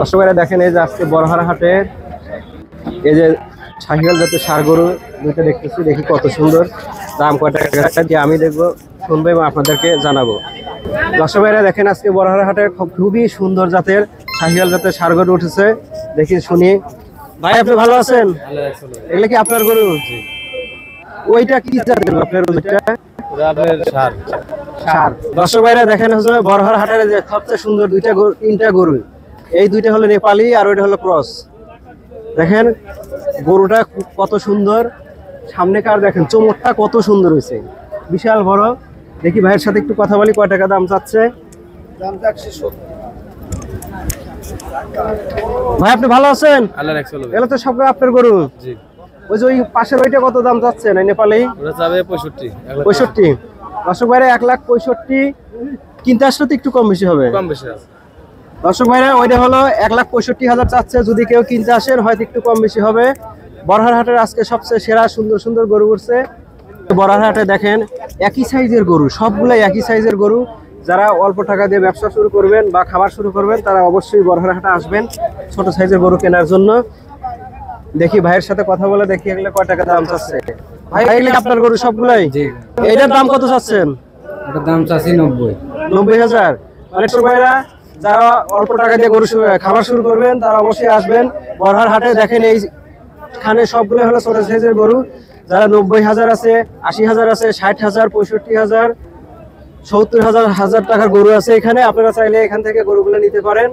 দর্শকেরা দেখেন এই যে আজকে বড়হার হাটে এই যে শাহিওয়াল জাতের ষাঁড় গরু দুইটা দেখতেছি, দেখি কত সুন্দর, দাম কত টাকা দিয়ে আমি দেখবো, শুনবো এবং আপনাদেরকে জানাবো। দর্শকেরা দেখেন আজকে বড়হার হাটে খুবই সুন্দর জাতের শাহিওয়াল জাতের ষাঁড় গরু উঠেছে, দেখি শুনি। ভাই আপনি ভালো আছেন? এগুলো কি আপনার গরু? ওইটা কি জাতের আপনার? দর্শক ভাইরা দেখেন হচ্ছে বড়হার হাটের যে সবচেয়ে সুন্দর তিনটা গরু, এই দুইটা হলো নেপালি আর ওইটা হলো ক্রস। দেখেন গরুটা কত সুন্দর, সামনে কার দেখেন চোমরটা কত সুন্দর হয়েছে, বিশাল বড়। দেখি ভাইয়ের সাথে একটু কথা বলি, কয় টাকা দাম চাচ্ছে? ভাই আপনি ভালো আছেন? এগুলো তো সব আপনার গরু। ওই যে ওই পাশের ওইটা কত দাম চাচ্ছে না নেপালি? 65। দর্শক ভাইরা 1,65,000 কিনতে আসলে তো একটু কম বেশি হবে। দর্শক ভাইরা ওইটা হলো 1,65,000 চাচ্ছে, যদি কেউ কিনতে আসেন হয়তো একটু কম বেশি হবে। বড়হার হাটের আজকে সবচেয়ে সেরা সুন্দর সুন্দর গরু উঠছে বড়হার হাটে। দেখেন একই সাইজের গরু, সবগুলাই একই সাইজের গরু। যারা অল্প টাকা দিয়ে ব্যবসা শুরু করবেন বা খাবার শুরু করবেন তারা অবশ্যই বড়হার হাটে আসবেন ছোট সাইজের গরু কেনার জন্য। দেখি ভাইয়ের সাথে কথা বলে দেখি এগুলো কয় টাকা দাম চাচ্ছে। ভাই এগুলো আপনার গরু সবগুলাই? এটার দাম কত চাচ্ছেন? এটার দাম চাচ্ছি 90,000। অনেক ভাইরা যারা অল্প টাকা দিয়ে গরু খাবার শুরু করবেন তারা অবশ্যই আসবেন বড়হার হাটে। দেখেন এইখানে সবগুলো হলো ছোট সাইজের গরু। যারা 90,000 আছে, 80,000 আছে, 60,000, 65,000, 70,000 টাকার গরু আছে এখানে। আপনারা চাইলে এখান থেকে গরুগুলো নিতে পারেন।